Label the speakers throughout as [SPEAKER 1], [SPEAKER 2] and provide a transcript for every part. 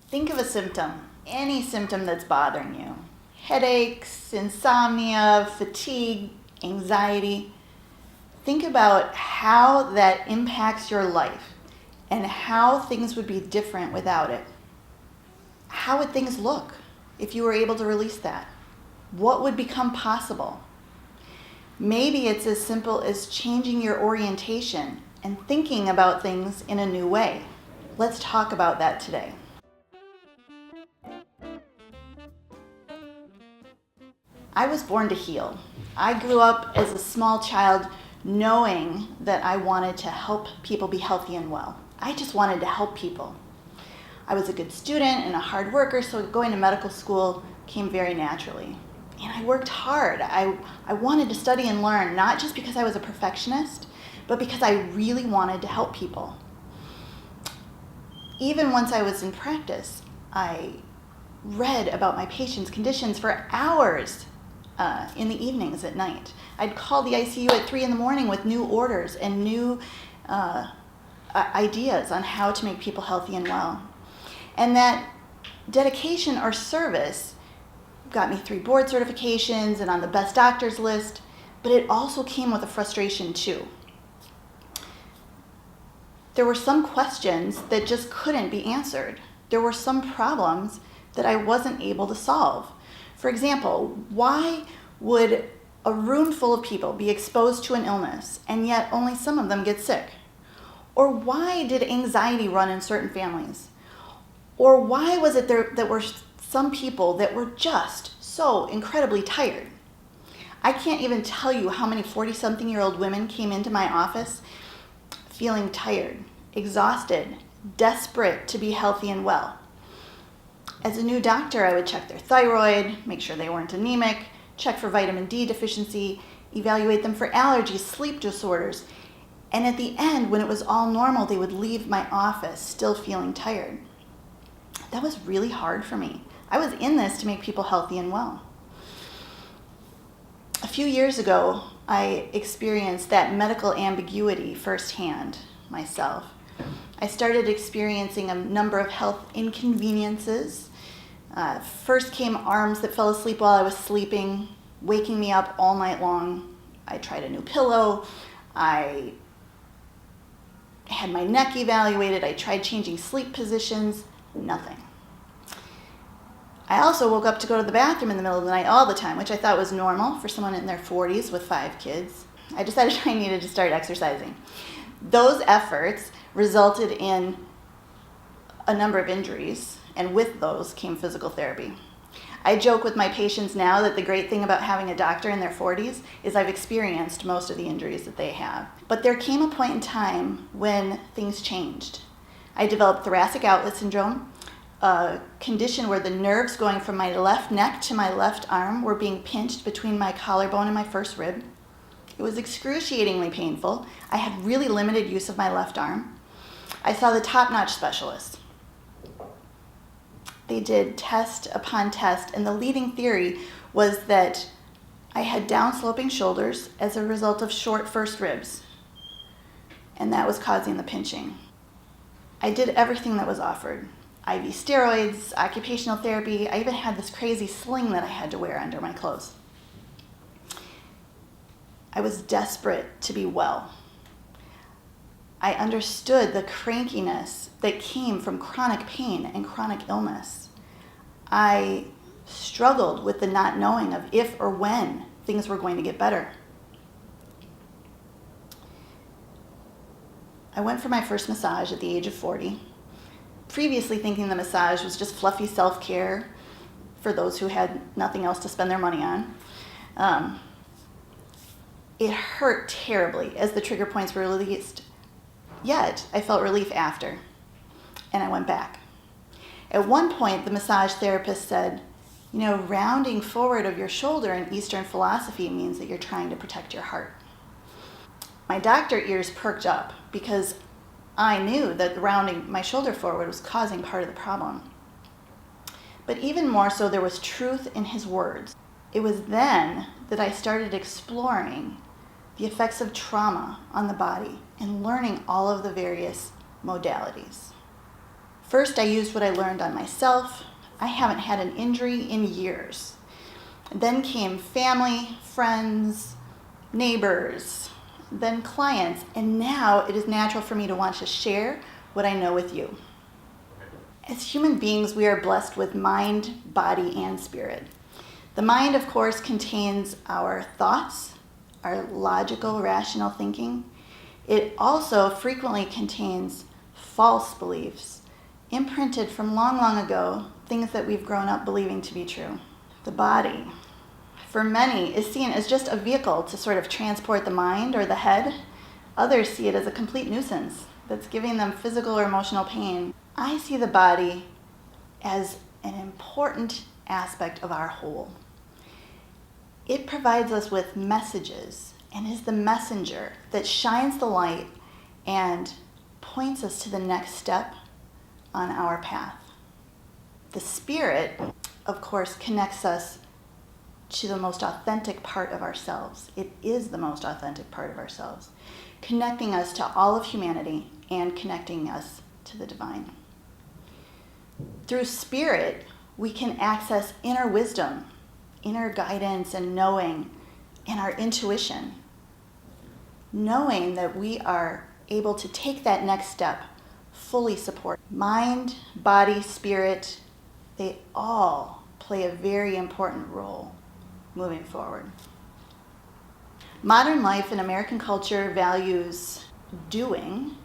[SPEAKER 1] Think of a symptom, any symptom that's bothering you. Headaches, insomnia, fatigue, anxiety. Think about how that impacts your life and how things would be different without it. How would things look if you were able to release that? What would become possible? Maybe it's as simple as changing your orientation and thinking about things in a new way. Let's talk about that today. I was born to heal. I grew up as a small child knowing that I wanted to help people be healthy and well. I just wanted to help people. I was a good student and a hard worker, so going to medical school came very naturally. And I worked hard. I wanted to study and learn, not just because I was a perfectionist, but because I really wanted to help people. Even once I was in practice, I read about my patients' conditions for hours in the evenings at night. I'd call the ICU at 3 a.m. with new orders and new ideas on how to make people healthy and well. And that dedication or service got me 3 board certifications and on the best doctors list, but it also came with a frustration too. There were some questions that just couldn't be answered. There were some problems that I wasn't able to solve. For example, why would a room full of people be exposed to an illness and yet only some of them get sick? Or why did anxiety run in certain families? Or why was it there that were some people that were just so incredibly tired? I can't even tell you how many 40-something-year-old women came into my office feeling tired, exhausted, desperate to be healthy and well. As a new doctor, I would check their thyroid, make sure they weren't anemic, check for vitamin D deficiency, evaluate them for allergies, sleep disorders, and at the end, when it was all normal, they would leave my office still feeling tired. That was really hard for me. I was in this to make people healthy and well. A few years ago, I experienced that medical ambiguity firsthand myself. I started experiencing a number of health inconveniences. First came arms that fell asleep while I was sleeping, waking me up all night long. I tried a new pillow. I had my neck evaluated. I tried changing sleep positions. Nothing. I also woke up to go to the bathroom in the middle of the night all the time, which I thought was normal for someone in their 40s with 5 kids. I decided I needed to start exercising. Those efforts resulted in a number of injuries, and with those came physical therapy. I joke with my patients now that the great thing about having a doctor in their 40s is I've experienced most of the injuries that they have. But there came a point in time when things changed. I developed thoracic outlet syndrome, a condition where the nerves going from my left neck to my left arm were being pinched between my collarbone and my first rib. It was excruciatingly painful. I had really limited use of my left arm. I saw the top-notch specialists. They did test upon test, and the leading theory was that I had down-sloping shoulders as a result of short first ribs, and that was causing the pinching. I did everything that was offered. IV steroids, occupational therapy. I even had this crazy sling that I had to wear under my clothes. I was desperate to be well. I understood the crankiness that came from chronic pain and chronic illness. I struggled with the not knowing of if or when things were going to get better. I went for my first massage at the age of 40, previously thinking the massage was just fluffy self-care for those who had nothing else to spend their money on. It hurt terribly as the trigger points were released, yet I felt relief after, and I went back. At one point, the massage therapist said, rounding forward of your shoulder in Eastern philosophy means that you're trying to protect your heart. My doctor ears perked up because I knew that rounding my shoulder forward was causing part of the problem. But even more so, there was truth in his words. It was then that I started exploring the effects of trauma on the body and learning all of the various modalities. First, I used what I learned on myself. I haven't had an injury in years. Then came family, friends, neighbors, then clients, and now it is natural for me to want to share what I know with you. As human beings, we are blessed with mind, body, and spirit. The mind, of course, contains our thoughts, our logical, rational thinking. It also frequently contains false beliefs, imprinted from long, long ago, things that we've grown up believing to be true. The body, for many, is seen as just a vehicle to sort of transport the mind or the head. Others see it as a complete nuisance that's giving them physical or emotional pain. I see the body as an important aspect of our whole. It provides us with messages and is the messenger that shines the light and points us to the next step on our path. The spirit, of course, connects us to the most authentic part of ourselves. It is the most authentic part of ourselves, connecting us to all of humanity and connecting us to the divine. Through spirit, we can access inner wisdom, inner guidance and knowing, and our intuition. Knowing that we are able to take that next step, fully support. Mind, body, spirit, they all play a very important role moving forward. Modern life in American culture values doing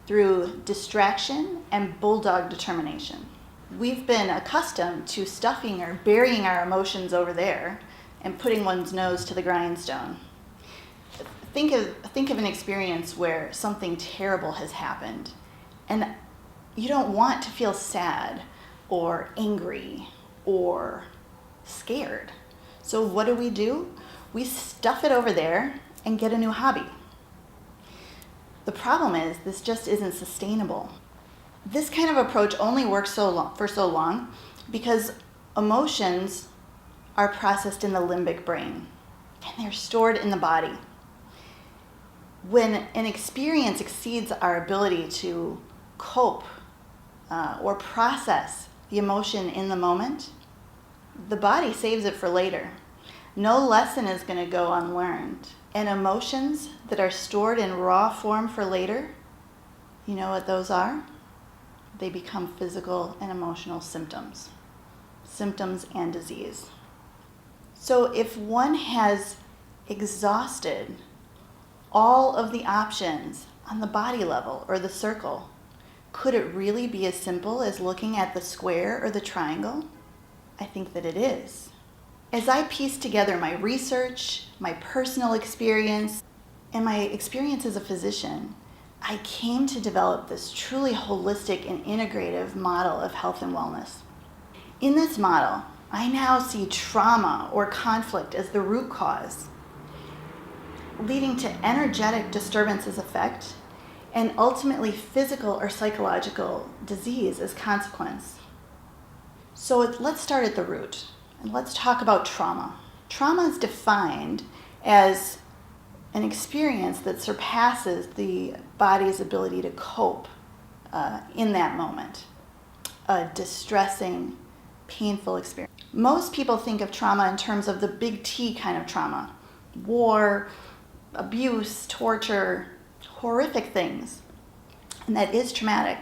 [SPEAKER 1] through distraction and bulldog determination. We've been accustomed to stuffing or burying our emotions over there and putting one's nose to the grindstone. Think of an experience where something terrible has happened and you don't want to feel sad or angry or scared. So what do? We stuff it over there and get a new hobby. The problem is this just isn't sustainable. This kind of approach only works for so long because emotions are processed in the limbic brain and they're stored in the body. When an experience exceeds our ability to cope or process the emotion in the moment, the body saves it for later. No lesson is going to go unlearned. And emotions that are stored in raw form for later, you know what those are? They become physical and emotional symptoms and disease. So if one has exhausted all of the options on the body level or the circle, could it really be as simple as looking at the square or the triangle? I think that it is. As I piece together my research, my personal experience, and my experience as a physician, I came to develop this truly holistic and integrative model of health and wellness. In this model, I now see trauma or conflict as the root cause, leading to energetic disturbances effect, and ultimately physical or psychological disease as consequence. So let's start at the root, and let's talk about trauma. Trauma is defined as an experience that surpasses the body's ability to cope in that moment. A distressing, painful experience. Most people think of trauma in terms of the big T kind of trauma. War, abuse, torture, horrific things. And that is traumatic.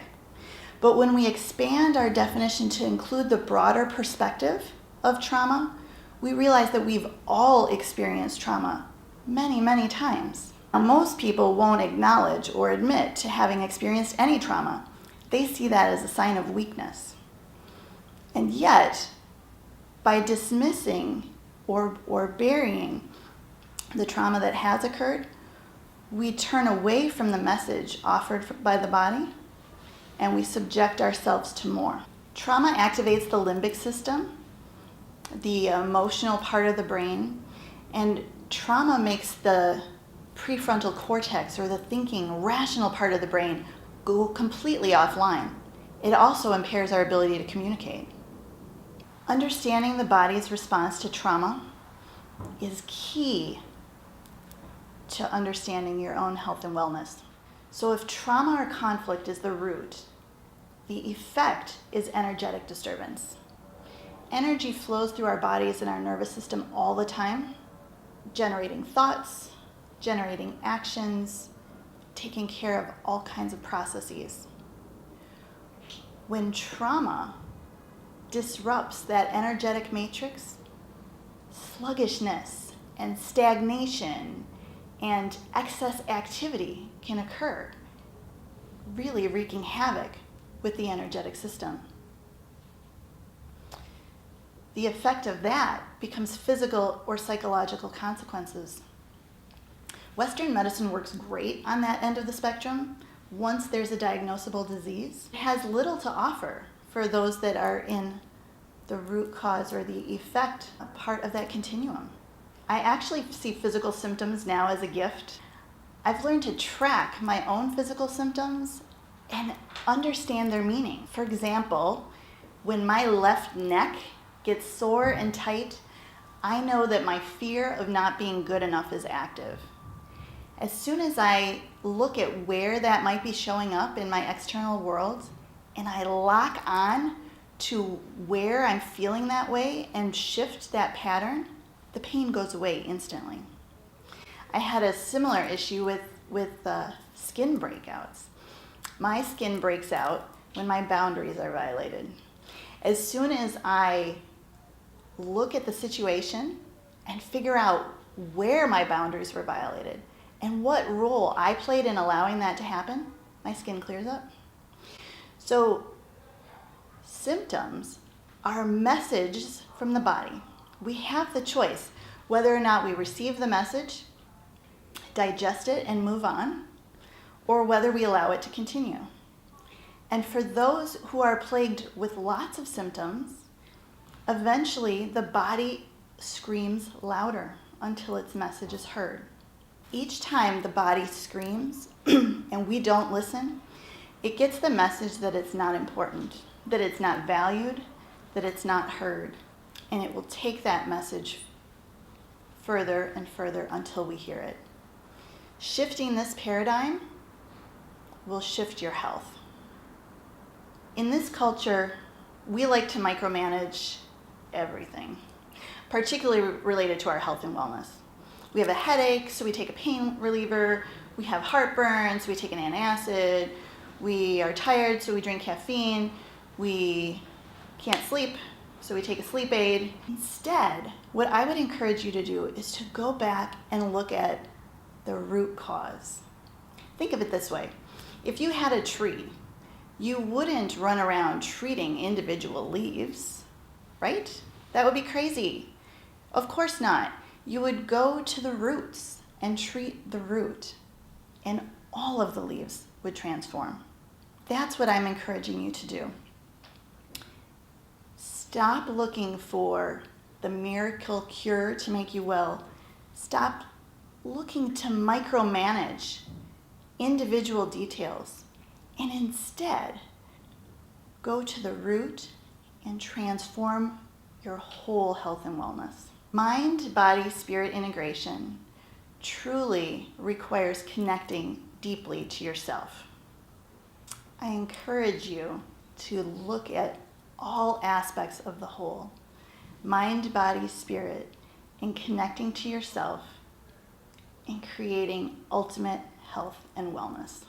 [SPEAKER 1] But when we expand our definition to include the broader perspective of trauma, we realize that we've all experienced trauma many, many times. Now, most people won't acknowledge or admit to having experienced any trauma. They see that as a sign of weakness. And yet, by dismissing or burying the trauma that has occurred, we turn away from the message offered by the body and we subject ourselves to more. Trauma activates the limbic system, the emotional part of the brain, and trauma makes the prefrontal cortex or the thinking, rational part of the brain go completely offline. It also impairs our ability to communicate. Understanding the body's response to trauma is key to understanding your own health and wellness. So if trauma or conflict is the root, The effect is energetic disturbance. Energy flows through our bodies and our nervous system all the time, generating thoughts, generating actions, taking care of all kinds of processes. When trauma disrupts that energetic matrix, sluggishness and stagnation and excess activity can occur, really wreaking havoc with the energetic system. The effect of that becomes physical or psychological consequences. Western medicine works great on that end of the spectrum. Once there's a diagnosable disease, it has little to offer for those that are in the root cause or the effect part of that continuum. I actually see physical symptoms now as a gift. I've learned to track my own physical symptoms and understand their meaning. For example, when my left neck gets sore and tight, I know that my fear of not being good enough is active. As soon as I look at where that might be showing up in my external world, and I lock on to where I'm feeling that way and shift that pattern, the pain goes away instantly. I had a similar issue with skin breakouts. My skin breaks out when my boundaries are violated. As soon as I look at the situation and figure out where my boundaries were violated and what role I played in allowing that to happen, my skin clears up. So symptoms are messages from the body. We have the choice whether or not we receive the message, digest it, and move on, or whether we allow it to continue. And for those who are plagued with lots of symptoms, eventually the body screams louder until its message is heard. Each time the body screams and we don't listen, it gets the message that it's not important, that it's not valued, that it's not heard. And it will take that message further and further until we hear it. Shifting this paradigm will shift your health. In this culture, we like to micromanage everything, particularly related to our health and wellness. We have a headache, so we take a pain reliever. We have heartburn, so we take an antacid. We are tired, so we drink caffeine. We can't sleep, so we take a sleep aid. Instead, what I would encourage you to do is to go back and look at the root cause. Think of it this way. If you had a tree, you wouldn't run around treating individual leaves, right? That would be crazy. Of course not. You would go to the roots and treat the root, and all of the leaves would transform. That's what I'm encouraging you to do. Stop looking for the miracle cure to make you well. Stop looking to micromanage individual details, and instead go to the root and transform your whole health and wellness. Mind, body, spirit integration truly requires connecting deeply to yourself. I encourage you to look at all aspects of the whole, mind, body, spirit, and connecting to yourself and creating ultimate health and wellness.